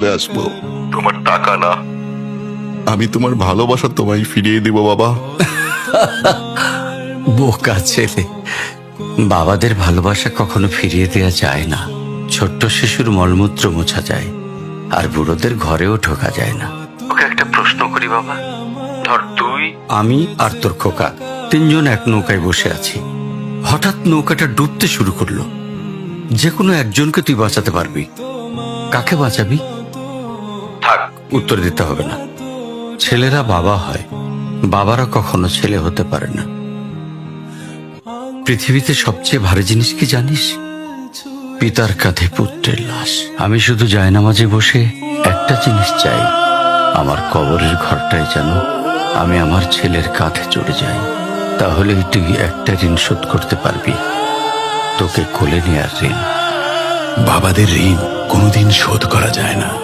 রূপে আসবো, তোমার টাকা না। আমি তোমার ভালোবাসা তোমায় ফিরিয়ে দিব বাবা। বোকা ছেলে, বাবাদের ভালোবাসা কখনো ফিরিয়ে দেয়া যায় না। ছোট্ট শিশুর মলমূত্র মোছা যায়, আর বুড়োদের ঘরেও ঢোকা যায় না। ওকে একটা প্রশ্ন করি বাবা, ধর তুই, আমি আর তোর খোকা তিনজন এক নৌকায় বসে আছি। হঠাৎ নৌকাটা ডুবতে শুরু করলো। যে কোনো একজনকে তুই বাঁচাতে পারবি, কাকে বাঁচাবি? থাক, উত্তর দিতে হবে না। ছেলেরা বাবা হয়, বাবারা কখনো ছেলে হতে পারে না। পৃথিবীতে সবচেয়ে ভারী জিনিস কি জানিস? পিতার কাঁধে পুত্রের লাশ। আমি শুধু জায়নামাজে বসে একটা জিনিস চাই, আমার কবরের ঘরটায় যেন আমি আমার ছেলের কাঁধে চড়ে যাই। তাহলেই তুই একটা ঋণ শোধ করতে পারবি, তোকে কোলে নেয়ার ঋণ। বাবাদের ঋণ কোনোদিন শোধ করা যায় না।